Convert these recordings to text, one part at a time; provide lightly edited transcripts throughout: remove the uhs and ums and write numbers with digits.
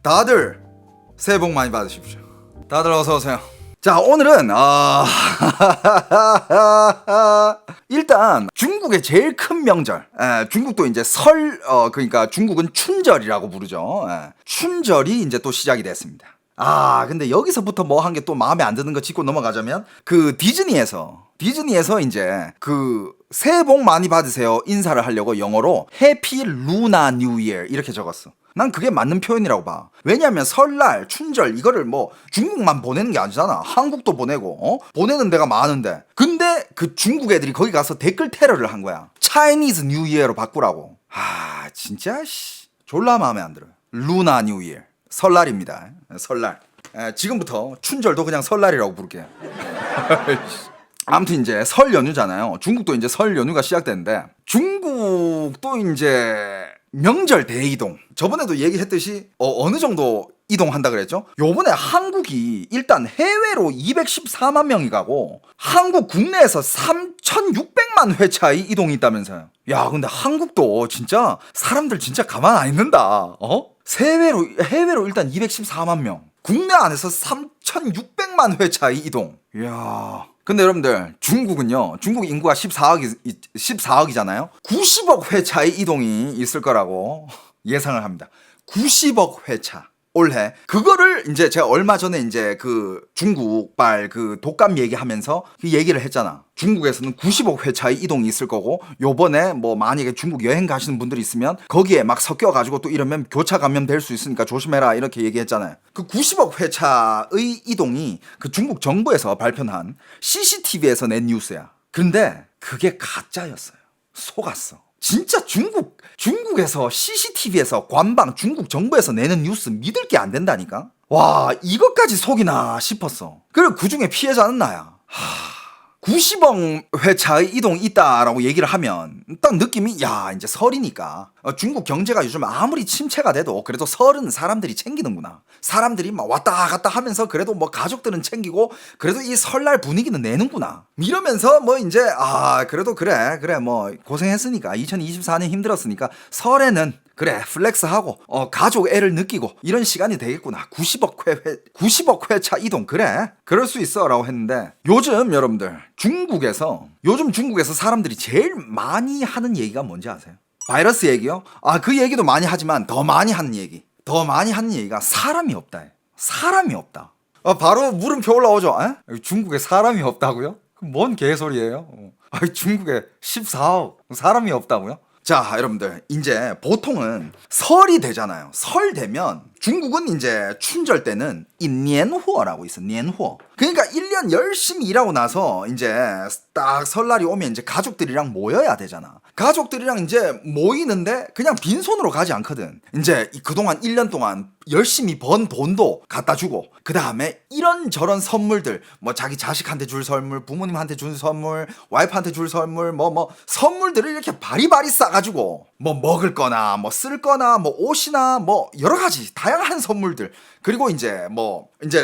다들 새해 복 많이 받으십시오. 다들 어서 오세요. 자, 오늘은 일단 중국의 제일 큰 명절, 중국도 이제 그러니까 중국은 춘절이라고 부르죠. 춘절이 이제 또 시작이 됐습니다. 근데 여기서부터 뭐 한 게 또 마음에 안 드는 거 짚고 넘어가자면, 그 디즈니에서 이제 그 새해 복 많이 받으세요 인사를 하려고 영어로 해피 루나 뉴 이어 이렇게 적었어. 난 그게 맞는 표현이라고 봐. 왜냐면 설날, 춘절 이거를 뭐 중국만 보내는 게 아니잖아. 한국도 보내고 보내는 데가 많은데, 근데 그 중국 애들이 거기 가서 댓글 테러를 한 거야. 차이니즈 뉴 이어로 바꾸라고. 진짜 졸라 마음에 안 들어요. 루나 뉴 이어, 설날입니다. 설날. 지금부터 춘절도 그냥 설날이라고 부를게요. 아무튼 이제 설 연휴잖아요. 중국도 이제 설 연휴가 시작되는데, 중국도 이제 명절 대이동, 저번에도 얘기했듯이 어느 정도 이동한다 그랬죠? 요번에 한국이 일단 해외로 214만 명이 가고 한국 국내에서 3,600만 회 차이 이동이 있다면서요. 야, 근데 한국도 진짜 사람들 진짜 가만 안 있는다. 해외로 일단 214만 명, 국내 안에서 3,600만 회 차이 이동. 이야. 근데 여러분들, 중국은요, 중국 인구가 14억이잖아요. 90억 회 차이 이동이 있을 거라고 예상을 합니다. 90억 회차. 올해. 그거를 이제 제가 얼마 전에 이제 그 중국발 그 독감 얘기하면서 그 얘기를 했잖아. 중국에서는 90억 회 차이 이동이 있을 거고, 요번에 뭐 만약에 중국 여행 가시는 분들이 있으면 거기에 막 섞여가지고 또 이러면 교차 감염 될 수 있으니까 조심해라 이렇게 얘기했잖아요. 그 90억 회 차의 이동이 그 중국 정부에서 발표한 CCTV에서 낸 뉴스야. 근데 그게 가짜였어요. 속았어. 진짜 중국에서 CCTV에서 관방 중국 정부에서 내는 뉴스 믿을 게 안 된다니까? 와, 이것까지 속이나 싶었어. 그리고 그 중에 피해자는 나야. 90억 회차의 이동이 있다라고 얘기를 하면 딱 느낌이, 야, 이제 설이니까 중국 경제가 요즘 아무리 침체가 돼도 그래도 설은 사람들이 챙기는구나. 사람들이 막 왔다 갔다 하면서 그래도 뭐 가족들은 챙기고 그래도 이 설날 분위기는 내는구나. 이러면서 뭐 이제 그래도 그래 뭐 고생했으니까 2024년 힘들었으니까 설에는 그래 플렉스하고 가족 애를 느끼고 이런 시간이 되겠구나. 90억 회차 이동, 그래 그럴 수 있어 라고 했는데, 요즘 여러분들 중국에서 사람들이 제일 많이 하는 얘기가 뭔지 아세요? 바이러스 얘기요? 그 얘기도 많이 하지만 더 많이 하는 얘기가 사람이 없다. 사람이 없다. 바로 물음표 올라오죠. 중국에 사람이 없다고요? 뭔 개소리예요? 중국에 14억 사람이 없다고요? 자, 여러분들, 이제 보통은 설이 되잖아요. 설 되면 중국은 이제 춘절 때는 이 년후어라고 있어. 년후어. 그러니까 1년 열심히 일하고 나서 이제 딱 설날이 오면 이제 가족들이랑 모여야 되잖아. 가족들이랑 이제 모이는데 그냥 빈손으로 가지 않거든. 이제 그동안 1년 동안 열심히 번 돈도 갖다 주고, 그 다음에 이런저런 선물들, 뭐 자기 자식한테 줄 선물, 부모님한테 줄 선물, 와이프한테 줄 선물, 선물들을 이렇게 바리바리 싸가지고 뭐 먹을 거나 뭐 쓸 거나 뭐 옷이나 뭐 여러 가지 다양한 선물들. 그리고 이제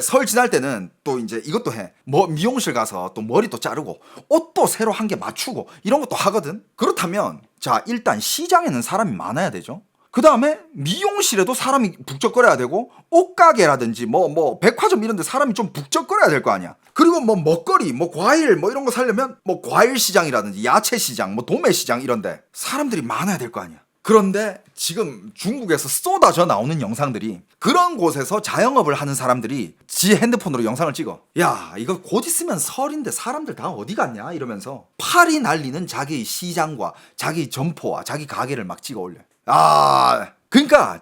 설 지날 때는 또 이제 이것도 해. 미용실 가서 또 머리도 자르고 옷도 새로 한 개 맞추고 이런 것도 하거든. 그렇다면 자, 일단 시장에는 사람이 많아야 되죠. 그 다음에 미용실에도 사람이 북적거려야 되고, 옷가게라든지 백화점 이런 데 사람이 좀 북적거려야 될 거 아니야. 그리고 먹거리, 과일 이런 거 사려면 과일 시장이라든지 야채 시장, 도매 시장 이런 데 사람들이 많아야 될 거 아니야. 그런데 지금 중국에서 쏟아져 나오는 영상들이, 그런 곳에서 자영업을 하는 사람들이 지 핸드폰으로 영상을 찍어. 야, 이거 곧 있으면 설인데 사람들 다 어디 갔냐 이러면서 팔이 날리는 자기 시장과 자기 점포와 자기 가게를 막 찍어 올려. 그러니까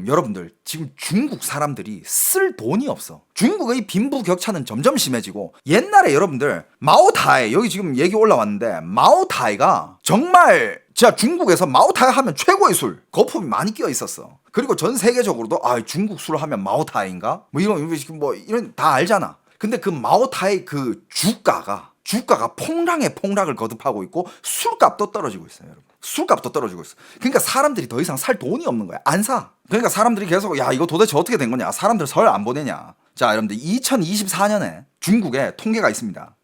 여러분들, 지금 중국 사람들이 쓸 돈이 없어. 중국의 빈부격차는 점점 심해지고, 옛날에 여러분들 마오타이, 여기 지금 얘기 올라왔는데, 마오타이가 정말 진짜 중국에서 마오타이 하면 최고의 술, 거품이 많이 끼어 있었어. 그리고 전 세계적으로도 중국 술 하면 마오타이인가? 이런 다 알잖아. 근데 그 마오타이 그 주가가 폭락을 거듭하고 있고, 술값도 떨어지고 있어요, 여러분. 술값도 떨어지고 있어. 그러니까 사람들이 더 이상 살 돈이 없는 거야. 안 사. 그러니까 사람들이 계속, 야, 이거 도대체 어떻게 된 거냐, 사람들 설 안 보내냐. 자, 여러분들, 2024년에 중국에 통계가 있습니다.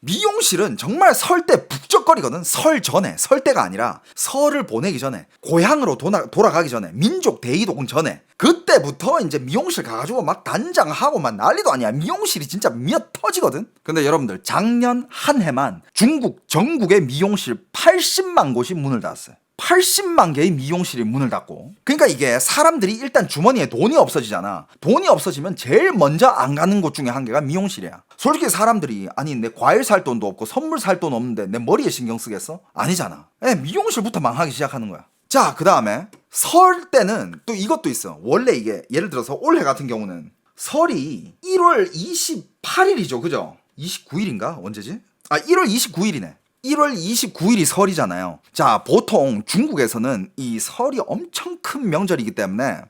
미용실은 정말 설 때 북적거리거든. 설 전에, 설 때가 아니라 설을 보내기 전에, 고향으로 돌아가기 전에, 민족 대이동 전에, 그때 그때부터 이제 미용실 가가지고 막 단장하고 막 난리도 아니야. 미용실이 진짜 미어 터지거든. 근데 여러분들 작년 한 해만 중국 전국의 미용실 80만 곳이 문을 닫았어요. 80만 개의 미용실이 문을 닫고. 그러니까 이게 사람들이 일단 주머니에 돈이 없어지잖아. 돈이 없어지면 제일 먼저 안 가는 곳 중에 한 개가 미용실이야. 솔직히 사람들이 아니 내 과일 살 돈도 없고 선물 살 돈 없는데 내 머리에 신경 쓰겠어? 아니잖아. 미용실부터 망하기 시작하는 거야. 자, 그 다음에 설 때는 또 이것도 있어. 원래 이게 예를 들어서 올해 같은 경우는 설이 1월 28일이죠. 그죠? 29일인가? 언제지? 1월 29일이네. 1월 29일이 설이잖아요. 자, 보통 중국에서는 이 설이 엄청 큰 명절이기 때문에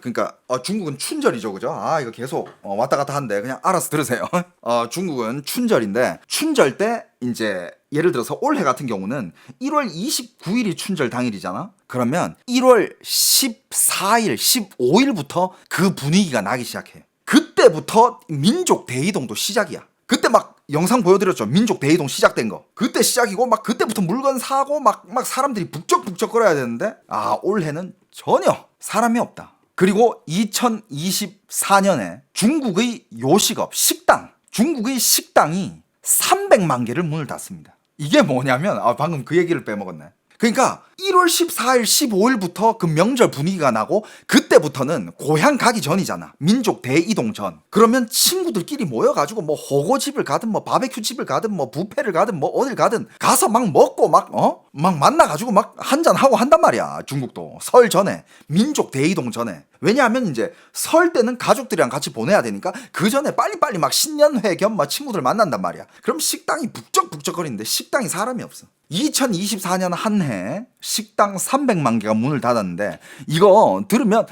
그러니까 중국은 춘절이죠, 그죠? 이거 계속 왔다 갔다 한데 그냥 알아서 들으세요. 중국은 춘절인데 춘절 때 이제 예를 들어서 올해 같은 경우는 1월 29일이 춘절 당일이잖아. 그러면 1월 14일, 15일부터 그 분위기가 나기 시작해. 그때부터 민족 대이동도 시작이야. 그때 막 영상 보여드렸죠. 민족 대이동 시작된 거. 그때 시작이고 막 그때부터 물건 사고 막 사람들이 북적북적 거려야 되는데 올해는 전혀 사람이 없다. 그리고 2024년에 중국의 요식업, 중국의 식당이 300만 개를 문을 닫습니다. 이게 뭐냐면 방금 그 얘기를 빼먹었네. 그러니까 1월 14일, 15일부터 그 명절 분위기가 나고 그때부터는 고향 가기 전이잖아. 민족 대이동 전. 그러면 친구들끼리 모여가지고 뭐 호거집을 가든 뭐 바베큐 집을 가든 뭐 뷔페를 가든 뭐 어딜 가든 가서 막 먹고 막 만나가지고 막 한잔하고 한단 말이야. 중국도 설 전에, 민족 대이동 전에. 왜냐하면 이제 설 때는 가족들이랑 같이 보내야 되니까 그 전에 빨리빨리 막 신년회 겸 막 친구들 만난단 말이야. 그럼 식당이 북적북적거리는데 식당이 사람이 없어. 2024년 한 해 식당 300만 개가 문을 닫았는데 이거 들으면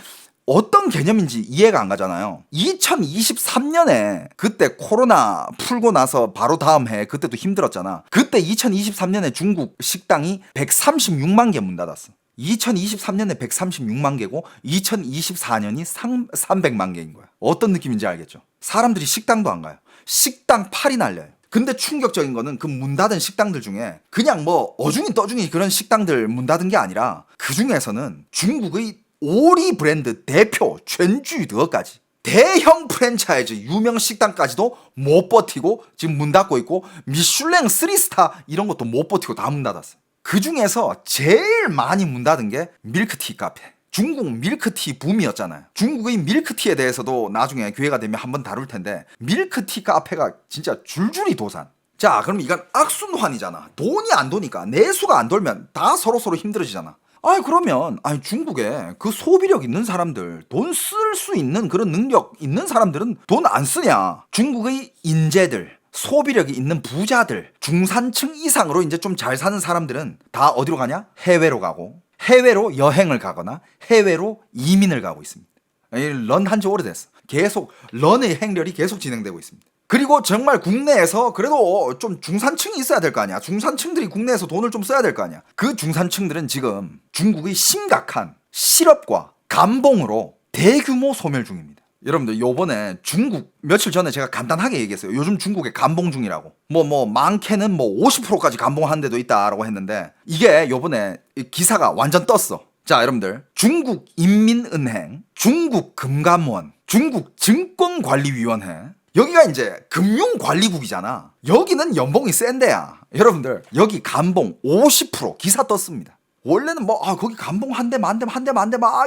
어떤 개념인지 이해가 안 가잖아요. 2023년에 그때 코로나 풀고 나서 바로 다음 해 그때도 힘들었잖아. 그때 2023년에 중국 식당이 136만 개 문 닫았어. 2023년에 136만 개고 2024년이 300만 개인 거야. 어떤 느낌인지 알겠죠? 사람들이 식당도 안 가요. 식당 팔이 날려요. 근데 충격적인 거는 그 문 닫은 식당들 중에 그냥 뭐 어중이 떠중이 그런 식당들 문 닫은 게 아니라 그 중에서는 중국의 오리 브랜드 대표全聚德까지 대형 프랜차이즈 유명 식당까지도 못 버티고 지금 문 닫고 있고 미슐랭 3스타 이런 것도 못 버티고 다 문 닫았어. 그 중에서 제일 많이 문 닫은 게 밀크티 카페. 중국 밀크티 붐이었잖아요. 중국의 밀크티에 대해서도 나중에 기회가 되면 한번 다룰 텐데 밀크티 카페가 진짜 줄줄이 도산. 자, 그럼 이건 악순환이잖아. 돈이 안 도니까 내수가 안 돌면 다 서로서로 힘들어지잖아. 그러면 중국에 그 소비력 있는 사람들, 돈 쓸 수 있는 그런 능력 있는 사람들은 돈 안 쓰냐? 중국의 인재들, 소비력이 있는 부자들, 중산층 이상으로 이제 좀 잘 사는 사람들은 다 어디로 가냐? 해외로 가고 해외로 여행을 가거나 해외로 이민을 가고 있습니다. 런 한지 오래됐어. 계속 런의 행렬이 계속 진행되고 있습니다. 그리고 정말 국내에서 그래도 좀 중산층이 있어야 될 거 아니야. 중산층들이 국내에서 돈을 좀 써야 될 거 아니야. 그 중산층들은 지금 중국의 심각한 실업과 감봉으로 대규모 소멸 중입니다. 여러분들 요번에 중국 며칠 전에 제가 간단하게 얘기했어요. 요즘 중국에 감봉 중이라고. 많게는 50%까지 감봉한 데도 있다라고 했는데 이게 요번에 기사가 완전 떴어. 자, 여러분들 중국인민은행, 중국금감원, 중국증권관리위원회 여기가 이제 금융관리국이잖아. 여기는 연봉이 센 데야. 여러분들 여기 감봉 50% 기사 떴습니다. 원래는 거기 감봉 한 대 만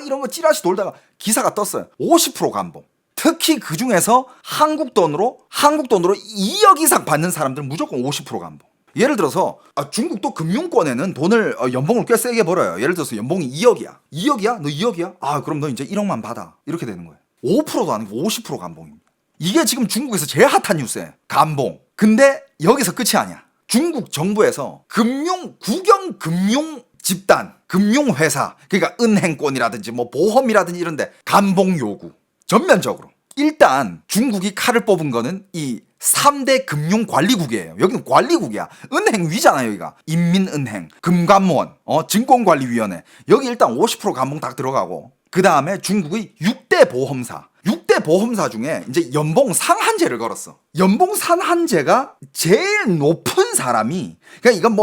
이런 거 찌라시 돌다가 기사가 떴어요. 50% 감봉. 특히 그 중에서 한국 돈으로 2억 이상 받는 사람들은 무조건 50% 감봉. 예를 들어서 중국도 금융권에는 돈을 연봉을 꽤 세게 벌어요. 예를 들어서 연봉이 2억이야. 2억이야? 너 2억이야? 그럼 너 이제 1억만 받아. 이렇게 되는 거예요. 5%도 아니고 50% 감봉입니다. 이게 지금 중국에서 제일 핫한 뉴스예요. 감봉. 근데 여기서 끝이 아니야. 중국 정부에서 국영 금융 집단, 금융회사, 그러니까 은행권이라든지 보험이라든지 이런데 감봉 요구. 전면적으로. 일단 중국이 칼을 뽑은 거는 이 3대 금융관리국이에요. 여기는 관리국이야. 은행 위잖아요, 여기가. 인민은행, 금감원, 증권관리위원회. 여기 일단 50% 감봉 딱 들어가고. 그 다음에 중국의 6대 보험사. 6대 보험사 중에 이제 연봉 상한제를 걸었어. 연봉 상한제가 제일 높은 사람이, 그러니까 이건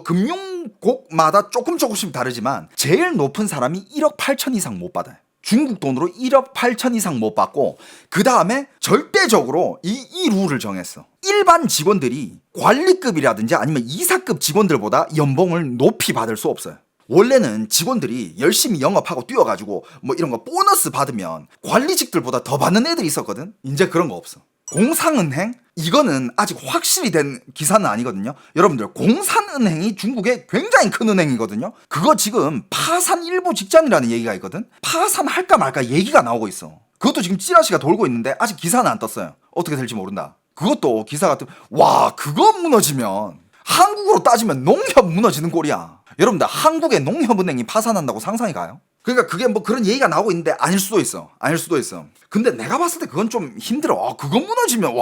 금융국마다 조금씩 다르지만 제일 높은 사람이 1억 8천 이상 못 받아요. 중국 돈으로 1억 8천 이상 못 받고 그 다음에 절대적으로 이 룰을 정했어. 일반 직원들이 관리급이라든지 아니면 이사급 직원들보다 연봉을 높이 받을 수 없어요. 원래는 직원들이 열심히 영업하고 뛰어가지고 뭐 이런 거 보너스 받으면 관리직들보다 더 받는 애들이 있었거든. 이제 그런 거 없어. 공상은행? 이거는 아직 확실히 된 기사는 아니거든요. 여러분들, 공산은행이 중국의 굉장히 큰 은행이거든요. 그거 지금 파산 일부 직전이라는 얘기가 있거든. 파산할까 말까 얘기가 나오고 있어. 그것도 지금 찌라시가 돌고 있는데 아직 기사는 안 떴어요. 어떻게 될지 모른다. 그것도 기사가 와, 그거 무너지면 한국으로 따지면 농협 무너지는 꼴이야. 여러분들, 한국의 농협은행이 파산한다고 상상이 가요? 그러니까 그게 뭐 그런 얘기가 나오고 있는데 아닐 수도 있어. 아닐 수도 있어. 근데 내가 봤을 때 그건 좀 힘들어. 그거 무너지면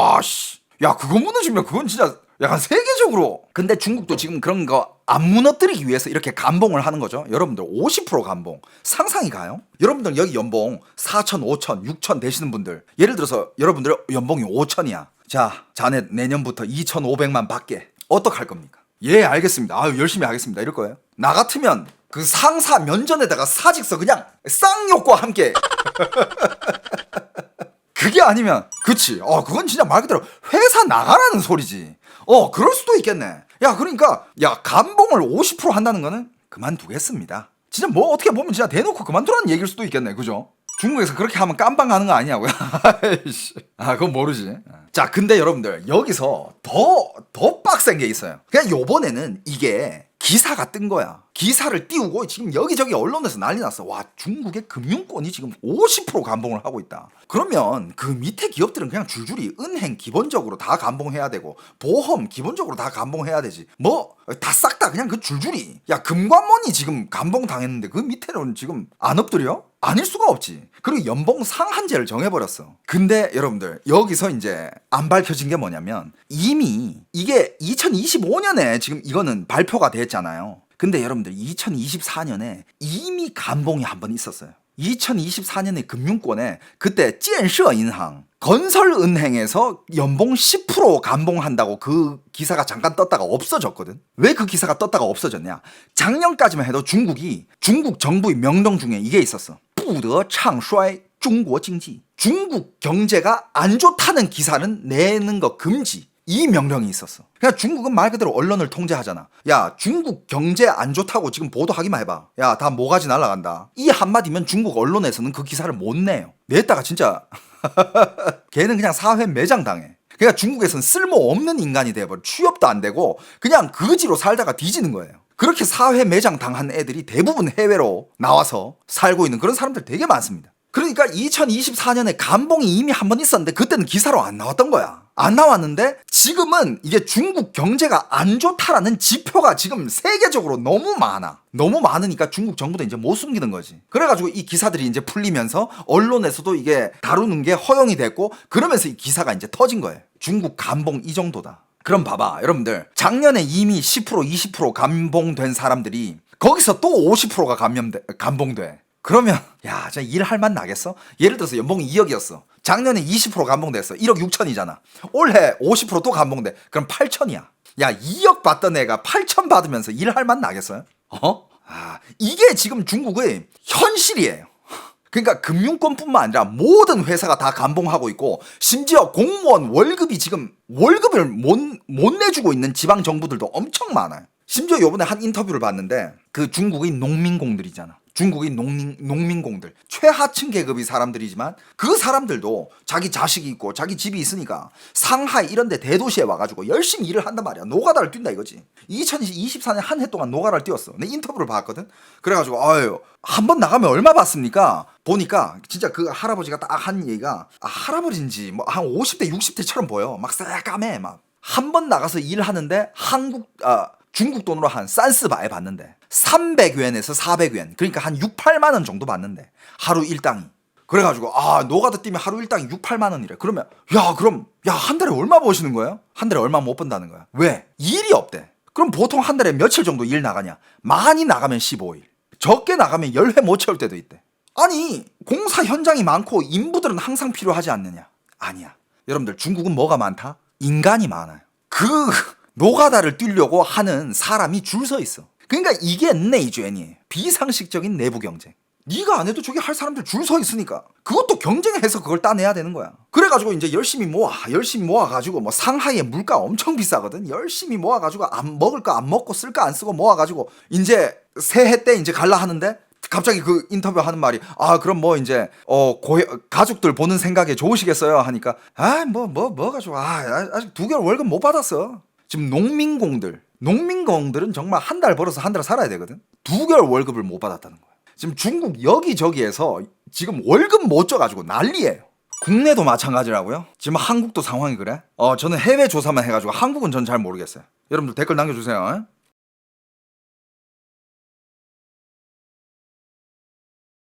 야, 그거 무너지면 그건 진짜 약간 세계적으로. 근데 중국도 지금 그런 거 안 무너뜨리기 위해서 이렇게 감봉을 하는 거죠. 여러분들 50% 감봉 상상이 가요? 여러분들 여기 연봉 4천, 5천, 6천 되시는 분들, 예를 들어서 여러분들 연봉이 5천이야. 자, 자네 내년부터 2,500만 받게. 어떡할 겁니까? 예, 알겠습니다. 열심히 하겠습니다. 이럴 거예요. 나 같으면 그 상사 면전에다가 사직서 그냥 쌍욕과 함께 그게 아니면 그치, 그건 진짜 말 그대로 회사 나가라는 소리지. 그럴 수도 있겠네. 야, 그러니까 감봉을 50% 한다는 거는 그만두겠습니다. 진짜 뭐 어떻게 보면 진짜 대놓고 그만두라는 얘기일 수도 있겠네. 그죠? 중국에서 그렇게 하면 깜빵 가는 거 아니냐고요. 그건 모르지. 자, 근데 여러분들 여기서 더 빡센 게 있어요. 그냥 요번에는 이게 기사가 뜬 거야. 기사를 띄우고 지금 여기저기 언론에서 난리 났어. 와, 중국의 금융권이 지금 50% 감봉을 하고 있다. 그러면 그 밑에 기업들은 그냥 줄줄이 은행 기본적으로 다 감봉해야 되고 보험 기본적으로 다 감봉해야 되지. 뭐 다 싹 다 그냥 그 줄줄이. 야, 금관원이 지금 감봉 당했는데 그 밑에는 지금 안 엎드려? 아닐 수가 없지. 그리고 연봉 상한제를 정해버렸어. 근데 여러분들 여기서 이제 안 밝혀진 게 뭐냐면 이미 이게 2025년에 지금 이거는 발표가 됐잖아요. 근데 여러분들 2024년에 이미 감봉이 한 번 있었어요. 2024년에 금융권에 그때 建设银行, 건설은행에서 연봉 10% 감봉한다고 그 기사가 잠깐 떴다가 없어졌거든. 왜 그 기사가 떴다가 없어졌냐? 작년까지만 해도 중국 정부의 명령 중에 이게 있었어. 不得唱衰中国经济. 중국 경제가 안 좋다는 기사는 내는 거 금지. 이 명령이 있었어. 그냥 중국은 말 그대로 언론을 통제하잖아. 야, 중국 경제 안 좋다고 지금 보도하기만 해봐. 야, 다 모가지 날아간다. 이 한마디면 중국 언론에서는 그 기사를 못 내요. 냈다가 진짜 걔는 그냥 사회 매장 당해. 그러니까 중국에서는 쓸모없는 인간이 돼버려. 취업도 안 되고 그냥 거지로 살다가 뒤지는 거예요. 그렇게 사회 매장 당한 애들이 대부분 해외로 나와서 살고 있는 그런 사람들 되게 많습니다. 그러니까 2024년에 감봉이 이미 한 번 있었는데 그때는 기사로 안 나왔던 거야. 안 나왔는데 지금은 이게 중국 경제가 안 좋다라는 지표가 지금 세계적으로 너무 많아. 너무 많으니까 중국 정부도 이제 못 숨기는 거지. 그래가지고 이 기사들이 이제 풀리면서 언론에서도 이게 다루는 게 허용이 됐고 그러면서 이 기사가 이제 터진 거예요. 중국 감봉 이 정도다. 그럼 봐봐, 여러분들 작년에 이미 10% 20% 감봉된 사람들이 거기서 또 50%가 감봉돼. 그러면 야, 진짜 일할 맛 나겠어? 예를 들어서 연봉이 2억이었어. 작년에 20% 감봉됐어. 1억 6천이잖아. 올해 50% 또 감봉돼. 그럼 8천이야. 야, 2억 받던 애가 8천 받으면서 일할 맛 나겠어요? 이게 지금 중국의 현실이에요. 그러니까 금융권뿐만 아니라 모든 회사가 다 감봉하고 있고 심지어 공무원 월급이 지금 월급을 못 내주고 있는 지방 정부들도 엄청 많아요. 심지어 요번에 한 인터뷰를 봤는데 그 중국의 농민공들이잖아. 중국의 농민공들, 최하층 계급의 사람들이지만 그 사람들도 자기 자식이 있고 자기 집이 있으니까 상하이 이런 데 대도시에 와가지고 열심히 일을 한단 말이야. 노가다를 뛴다 이거지. 2024년 한 해 동안 노가다를 뛰었어. 내 인터뷰를 봤거든. 그래가지고 한 번 나가면 얼마 받습니까? 보니까 진짜 그 할아버지가 딱 한 얘기가 할아버지인지 뭐 한 50대 60대처럼 보여. 막 새까매 막. 한 번 나가서 일하는데 중국 돈으로 한 싼스바에 받는데 300위엔에서 400위엔, 그러니까 한 6, 8만 원 정도 받는데 하루 일당이. 그래가지고 노가다 뛰면 하루 일당이 6, 8만 원이래. 그러면 한 달에 얼마 버시는 거예요? 한 달에 얼마 못 번다는 거야. 왜? 일이 없대. 그럼 보통 한 달에 며칠 정도 일 나가냐? 많이 나가면 15일, 적게 나가면 10회 못 채울 때도 있대. 아니, 공사 현장이 많고 인부들은 항상 필요하지 않느냐? 아니야. 여러분들, 중국은 뭐가 많다? 인간이 많아요. 노가다를 뛰려고 하는 사람이 줄 서 있어. 그러니까 이게 내이주엔이에요. 비상식적인 내부 경쟁. 네가 안 해도 저기 할 사람들 줄 서 있으니까 그것도 경쟁해서 그걸 따내야 되는 거야. 그래가지고 이제 열심히 모아가지고 뭐 상하이에 물가 엄청 비싸거든. 열심히 모아가지고 안 먹을 거 안 먹고 쓸 거 안 쓰고 모아가지고 이제 새해 때 이제 갈라 하는데 갑자기 그 인터뷰 하는 말이 그럼 뭐 이제 가족들 보는 생각에 좋으시겠어요 하니까 뭐 가지고 아직 2개월 월급 못 받았어. 지금 농민공들은 정말 한 달 벌어서 한 달 살아야 되거든. 2개월 월급을 못 받았다는 거야. 지금 중국 여기저기에서 지금 월급 못 줘가지고 난리예요. 국내도 마찬가지라고요? 지금 한국도 상황이 그래? 저는 해외 조사만 해가지고 한국은 전 잘 모르겠어요. 여러분들 댓글 남겨주세요.